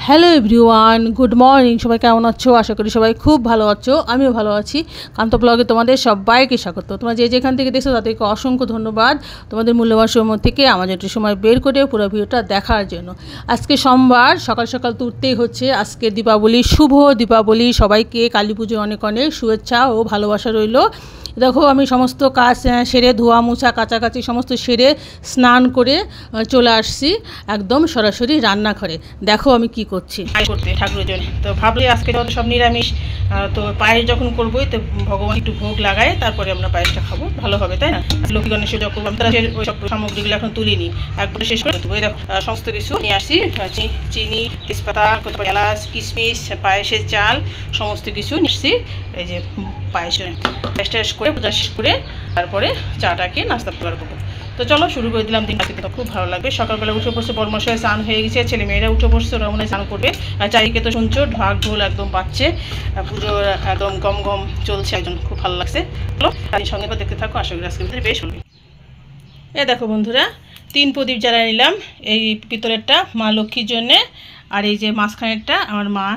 Hello everyone, good morning. সবাই কেমন আছো? আশা করি সবাই খুব ভালো আছো। আমিও ভালো আছি। কান্ত ব্লগে তোমাদের সবাইকে স্বাগত। তোমরা যেখান থেকে দেখছো তাদেরকে অসংখ্য ধন্যবাদ তোমাদের মূল্যবান সময় থেকে আমাদের একটু সময় বের করে পুরো ভিডিওটা দেখার জন্য। আজকে সোমবার, সকাল সকাল তো উঠতেই হচ্ছে। আজকে দীপাবলি, শুভ দীপাবলি। সবাইকে কালী পুজোর অনেক অনেক শুভেচ্ছা ও ভালোবাসা রইল। দেখো আমি সমস্ত কাজ সেরে, ধোয়া মোছা কাচাকাচি সমস্ত সেরে স্নান করে চলে আসছি একদম সরাসরি রান্নাঘরে। দেখো আমি কি করছি করতে ঠাকুরের জন্য। তো ভাবলে আজকে যত সব নিরামিষ, তো পায়েস যখন করবোই তো ভগবান একটু ভোগ লাগায়, তারপরে আমরা পায়েসটা খাবো, ভালো হবে তাই না? লক্ষ্মী গণেশের যখন তারা ওই সব সামগ্রীগুলো এখন তুলিনি, একবারে শেষ করে দেবো। সমস্ত কিছু নিয়ে আসি, চিনি, তেজপাতা, এলাচ, কিশমিশ, পায়েসের চাল সমস্ত কিছু নিচ্ছি। এই যে পায়েসটা করে পূজা শেষ করে তারপরে চাটাকে নাস্তা প্রকার করবো। তো চলো শুরু করে দিলাম। দিনটা কিন্তু খুব ভালো লাগবে। সকালবেলা উঠে পড়ছে, বড়মশাই স্নান হয়ে গেছে, ছেলে মেয়েরা উঠে পড়ছে, ওরা মনে স্নান করবে। আর চারিদিকে তো শুনছো ঢাক ঢোল একদম পাচ্ছে, পুজোর একদম গম গম চলছে, একজন খুব ভালো লাগছে। চলো তাদের সঙ্গে দেখতে থাকো, আশা করি আজকের ভিতরে বেশ হবে। দেখো বন্ধুরা, 3 প্রদীপ জ্বালিয়ে নিলাম। এই পিতলেরটা মা লক্ষ্মীর জন্যে, আর এই যে মাঝখানেরটা আমার মা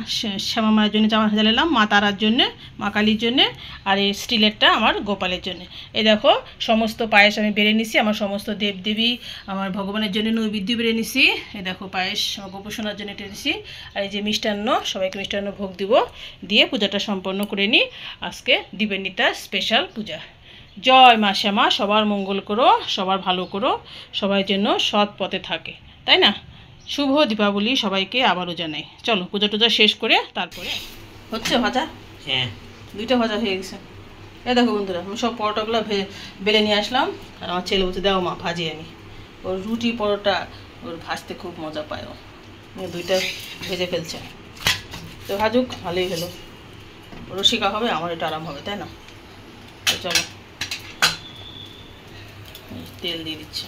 শ্যামা মায়ের জন্য জ্বালালাম, মা তারার জন্যে, মা কালীর জন্যে, আর এই স্টিলেরটা আমার গোপালের জন্য। এই দেখো সমস্ত পায়েস আমি বেড়ে নিছি, আমার সমস্ত দেবদেবী আমার ভগবানের জন্য নৈবেদ্য বেড়ে নিছি। এই দেখো পায়েস আমার গোপোষণার জন্য এটা নিছি। আর এই যে মিষ্টান্ন, সবাইকে মিষ্টান্ন ভোগ দিব, দিয়ে পূজাটা সম্পন্ন করে নিই। আজকে দিবেনিতা স্পেশাল পূজা। জয় মা শ্যামা, সবার মঙ্গল করো, সবার ভালো করো, সবাই যেন সৎ পথে থাকে, তাই না? শুভ দীপাবলি সবাইকে আবারও জানাই। চলো পূজা টুজা শেষ করে তারপরে হচ্ছে ভাজা। হ্যাঁ, 2টা ভাজা হয়ে গেছে। দেখো বন্ধুরা, আমি সব পরোটাগুলো বেলে নিয়ে আসলাম। আর আমার ছেলে বলছে দাও মা ভাজি আনি। ওর রুটি পরোটা ওর ভাজতে খুব মজা পায়, ও 2টা ভেজে ফেলছে। তো ভাজুক, ভালোই হলো। ওরও শেখা হবে, আমার এটা আরাম হবে, তাই না? তো চলো তেল দিয়ে দিচ্ছি,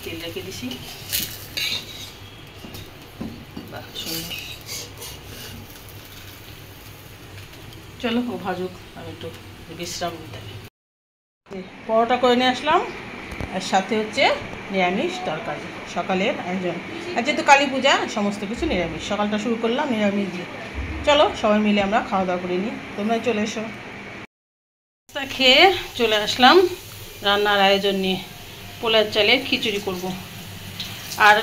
তেল রেখে দিছি। বাহ সুন্দর। চলো ও ভাজুক, আমি একটু বিশ্রাম নিতে। পরোটা করে নিয়ে আসলাম, আর সাথে হচ্ছে নিরামিষ তরকারি, সকালের আয়োজন। আর যেহেতু কালী পূজা, সমস্ত কিছু নিরামিষ। সকালটা শুরু করলাম নিরামিষ দিয়ে। চলো সবাই মিলে আমরা খাওয়া দাওয়া করে নিই, তোমরা চলে এসো। খেয়ে চলে আসলাম রান্নার আয়োজন নিয়ে। পোলার চালের খিচুড়ি করব। আর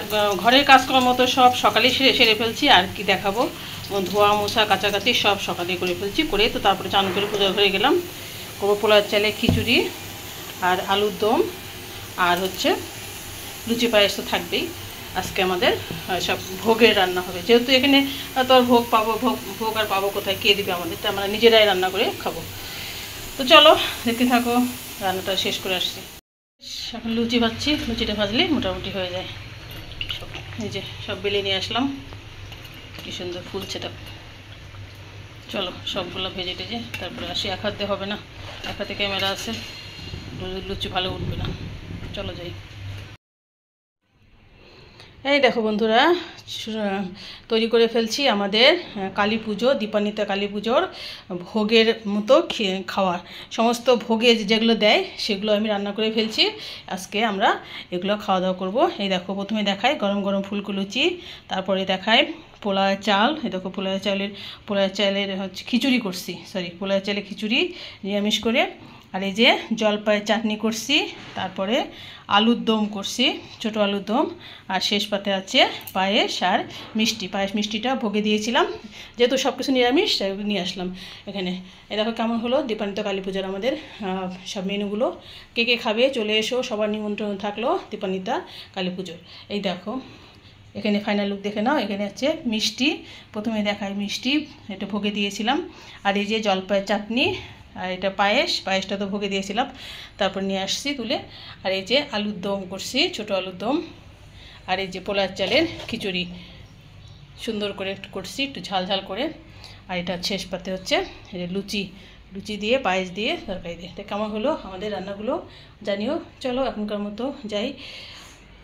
ঘরের কাজকর্ম তো সব সকালেই সেরে ফেলছি। আর কি দেখাবো, ধোয়া মোছা কাচাকাচি সব সকালে করে ফেলছি। করে তো তারপরে চান করে পূজা ঘরে গেলাম। করবো পোলার চালের খিচুড়ি আর আলুর দম, আর হচ্ছে লুচি পায়েস তো থাকবেই। আজকে আমাদের সব ভোগের রান্না হবে, যেহেতু এখানে তো আর ভোগ পাবো, ভোগ আর পাবো কোথায়, কে দেবে আমাদের? তো আমরা নিজেরাই রান্না করে খাবো। তো চলো দেখতে থাকো, রান্নাটা শেষ করে আসছি। এখন লুচি ভাজছি, লুচিটা ভাজলে মোটামুটি হয়ে যায়। এই যে সব বেলে নিয়ে আসলাম, কি সুন্দর ফুলছে। চলো সবগুলো ভেজে টেজে তারপরে আসি। এক হাতে হবে না, এক হাতে ক্যামেরা আছে, লুচি ভালো উঠবে না। চলো যাই। এই দেখো বন্ধুরা, তৈরি করে ফেলছি আমাদের কালী পুজো, দীপান্বিতা কালী পুজোর ভোগের মতো খাওয়া। সমস্ত ভোগে যেগুলো দেয় সেগুলো আমি রান্না করে ফেলছি। আজকে আমরা এগুলো খাওয়া দাওয়া করবো। এই দেখো প্রথমে দেখায় গরম গরম ফুলকো লুচি, তারপরে দেখায় পোলার চাল। এই দেখো পোলার চালের হচ্ছে খিচুড়ি করছি, পোলার চালের খিচুড়ি নিরামিষ করে। আর এই যে জলপাইয়ের চাটনি করছি, তারপরে আলুর দম করছি, ছোটো আলুর দম। আর শেষ পাতে আছে পায়েস আর মিষ্টি। পায়েস মিষ্টিটা ভোগে দিয়েছিলাম, যেহেতু সব কিছু নিরামিষ নিয়ে আসলাম এখানে। এই দেখো কেমন হলো দীপান্বিতা কালী পূজার আমাদের সব মেনুগুলো। কে কে খাবে চলে এসো, সবার নিমন্ত্রণ থাকলো দীপান্বিতা কালী পুজোর। এই দেখো এখানে ফাইনাল লুক দেখে নাও। এখানে হচ্ছে মিষ্টি, প্রথমে দেখায় মিষ্টি, এটা ভোগে দিয়েছিলাম। আর এই যে জলপাইয়ের চাটনি, আর এটা পায়েসটা তো ভোগে দিয়েছিলাম, তারপর নিয়ে আসছি তুলে। আর এই যে আলুর দম করছি, ছোটো আলুর দম। আর এই যে পোলার চালের খিচুড়ি সুন্দর করে করছি, একটু ঝাল ঝাল করে। আর এটা শেষ পাতে হচ্ছে লুচি দিয়ে পায়েস দিয়ে তরকারি দিয়ে। এটা কেমন হলো আমাদের রান্নাগুলো জানিও। চলো এখনকার মতো যাই,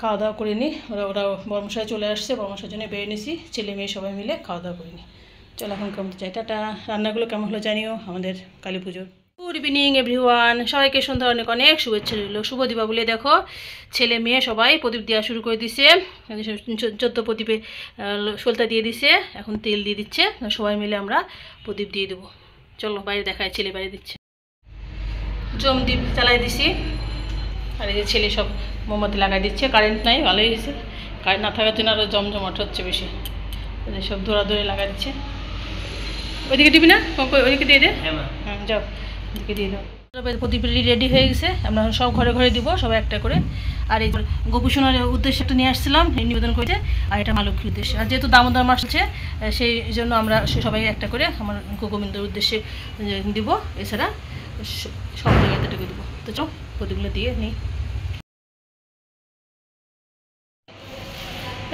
খাওয়া দাওয়া করে নিই। ওরা বর্মশায় চলে আসছে, বর্মশার জন্য বেরিয়ে নিছি, ছেলে মেয়ে সবাই মিলে খাওয়া দাওয়া করে নিই। চলো এখনকার মতো যাই, টাটা। রান্নাগুলো কেমন হলো জানিও আমাদের কালী পুজোর। গুড ইভিনিং এভরিওয়ান, সবাইকে সন্ধ্যা অনেক অনেক শুভেচ্ছা রইল। শুভ দীপাবলি। দেখো ছেলে মেয়ে সবাই প্রদীপ দেওয়া শুরু করে দিছে। 14 প্রদীপে সলতা দিয়ে দিছে, এখন তেল দিয়ে দিচ্ছে। সবাই মিলে আমরা প্রদীপ দিয়ে দেবো। চলো বাইরে দেখায়, ছেলে বাইরে দিচ্ছে। জম দ্বীপ চালাই দিছি, আর এই যে ছেলে সব মোমবাতি লাগাই দিচ্ছে। কারেন্ট নাই, ভালোই হয়েছে। কারেন্ট না থাকার জন্য আরও জমজমাট হচ্ছে বেশি। সব দৌড়াদৌড়ি লাগাই দিচ্ছে। ওইদিকে দিবি না, ওইদিকে দিয়ে দে। হ্যাঁ যাও, ওইদিকে দিয়ে দাও। প্রদীপ রেডি হয়ে গেছে, আমরা সব ঘরে ঘরে দিব, সবাই একটা করে। আর এই গোপুসোনার উদ্দেশ্যে একটা নিয়ে আসছিলাম নিবেদন করতে, আর এটা মা লক্ষ্মীর উদ্দেশ্যে। আর যেহেতু দামোদর মাস আছে, সেই জন্য আমরা সবাই একটা করে আমার গোবিন্দর উদ্দেশ্যে দিব। এছাড়া সব জায়গায় এতটুকু দেবো। তো চল প্রদীপগুলো দিয়ে নিই।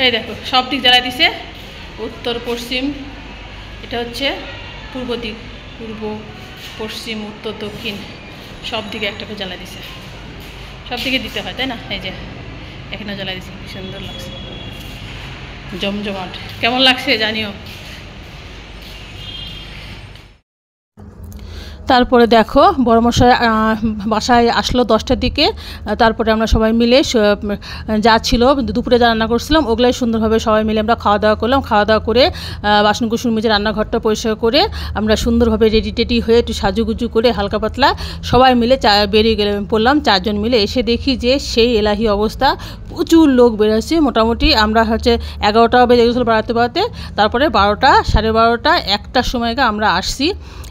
এই দেখো সব দিক জ্বালাই দিছে, উত্তর পশ্চিম, এটা হচ্ছে পূর্ব দিক, পূর্ব পশ্চিম উত্তর দক্ষিণ সব দিকে একটা করে জ্বালাই দিছে। সব দিকে দিতে হয়, তাই না? এই যে এখানে জ্বালাই দিছে, কি সুন্দর লাগছে, জমজমাট। কেমন লাগছে জানিও। তারপরে দেখো বড়মশাই বাসায় আসলো 10টার দিকে। তারপরে আমরা সবাই মিলে যা ছিল দুপুরে যা রান্না করছিলাম ওগুলাই সুন্দরভাবে সবাই মিলে আমরা খাওয়া দাওয়া করলাম। খাওয়া দাওয়া করে বাসন কুসন মেজে রান্নাঘরটা পরিষ্কার করে আমরা সুন্দরভাবে রেডি টেডি হয়ে একটু সাজুগুজু করে হালকা পাতলা সবাই মিলে বেরিয়ে পড়লাম 4 জন মিলে। এসে দেখি যে সেই এলাহি অবস্থা, প্রচুর লোক বেরোচ্ছে। মোটামুটি আমরা 11টা বেজে গেছিলো বাড়াতে। তারপরে 12টা, 12:30, 1টার সময়কে আমরা আসছি।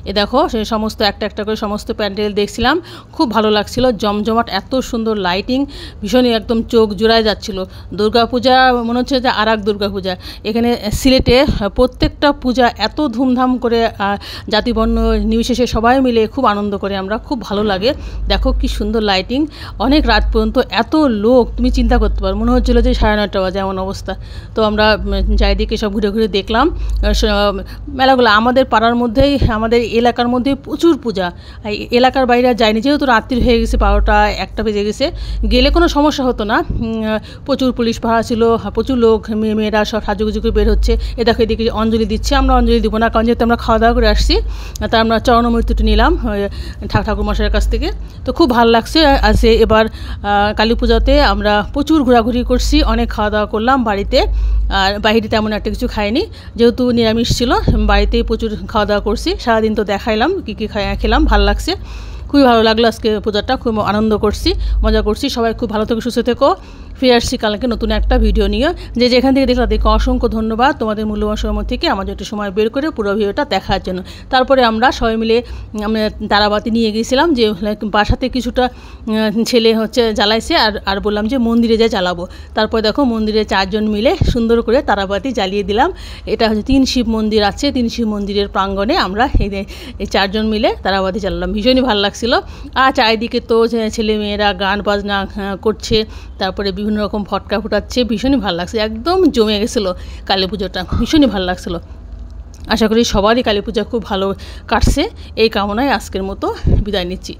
এ দেখো সে সমস্ত একটা করে সমস্ত প্যান্ডেল দেখছিলাম, খুব ভালো লাগছিল, জমজমাট, এত সুন্দর লাইটিং, ভীষণই একদম চোখ জোড়ায় যাচ্ছিল। দুর্গাপূজা মনে হচ্ছে যে আর এক দুর্গাপূজা। এখানে সিলেটে প্রত্যেকটা পূজা এত ধুমধাম করে জাতিবর্ণ নির্বিশেষে সবাই মিলে খুব আনন্দ করে আমরা, খুব ভালো লাগে। দেখো কি সুন্দর লাইটিং, অনেক রাত পর্যন্ত এত লোক তুমি চিন্তা করতে পারো, মনে হচ্ছিলো যে 9:30 বাজে এমন অবস্থা। তো আমরা চারিদিকে সব ঘুরে ঘুরে দেখলাম মেলাগুলো। আমাদের পাড়ার মধ্যেই, আমাদের এলাকার মধ্যে প্রচুর পূজা, এলাকার বাইরে যায়নি, যেহেতু রাত্রি হয়ে গেছে, 12টা 1টা বেজে গেছে। গেলে কোনো সমস্যা হতো না, প্রচুর পুলিশ পাহারা ছিল, প্রচুর লোক, মেয়েরা সব সাজুগুজু করে বের হচ্ছে। এ দেখো এদিকে অঞ্জলি দিচ্ছে, আমরা অঞ্জলি দিব না, কারণ যেহেতু আমরা খাওয়া দাওয়া করে আসছি। তা আমরা চরণমূর্তিটা নিলাম ঠাকুরমশাইয়ের কাছ থেকে। তো খুব ভালো লাগছে। আর এবার কালী পূজাতে আমরা প্রচুর ঘোরাঘুরি করছি, অনেক খাওয়া দাওয়া করলাম বাড়িতে। আর বাইরে তেমন একটা কিছু খাইনি, যেহেতু নিরামিষ ছিল, বাড়িতেই প্রচুর খাওয়া দাওয়া করছি। সারাদিন তো দেখাইলাম কী খেলাম, ভালো লাগছে, খুবই ভালো লাগলো। আজকে পূজাটা খুব আনন্দ করছি, মজা করছি। সবাই খুব ভালো থেকো, সুস্থ থেকো। ফিরে আসছি কালকে নতুন একটা ভিডিও নিয়ে। যেখান থেকে দেখলে তাদেরকে অসংখ্য ধন্যবাদ, তোমাদের মূল্যবান সময় থেকে আমাদের একটু সময় বের করে পুরো ভিডিওটা দেখার জন্য। তারপরে আমরা সবাই মিলে আমরা তারাবাতি নিয়ে গিয়েছিলাম, যে বাসাতে কিছুটা ছেলে জ্বালাইছে, আর বললাম যে মন্দিরে যা জ্বালাবো। তারপরে দেখো মন্দিরে 4 জন মিলে সুন্দর করে তারাবাতি জ্বালিয়ে দিলাম। এটা 3 শিব মন্দির আছে, 3 শিব মন্দিরের প্রাঙ্গণে আমরা এই 4 জন মিলে তারাবাতি জ্বালালাম, ভীষণই ভালো লাগছিল। আর চারিদিকে তো ছেলে মেয়েরা গান বাজনা করছে, তারপরে বিভিন্ন রকম ফটকা ফুটাচ্ছে, ভীষণই ভালো লাগছে, একদম জমে গেছিলো কালী পুজোটা, ভীষণই ভালো লাগছিলো। আশা করি সবারই কালী পূজা খুব ভালো কাটছে। এই কামনায় আজকের মতো বিদায় নিচ্ছি।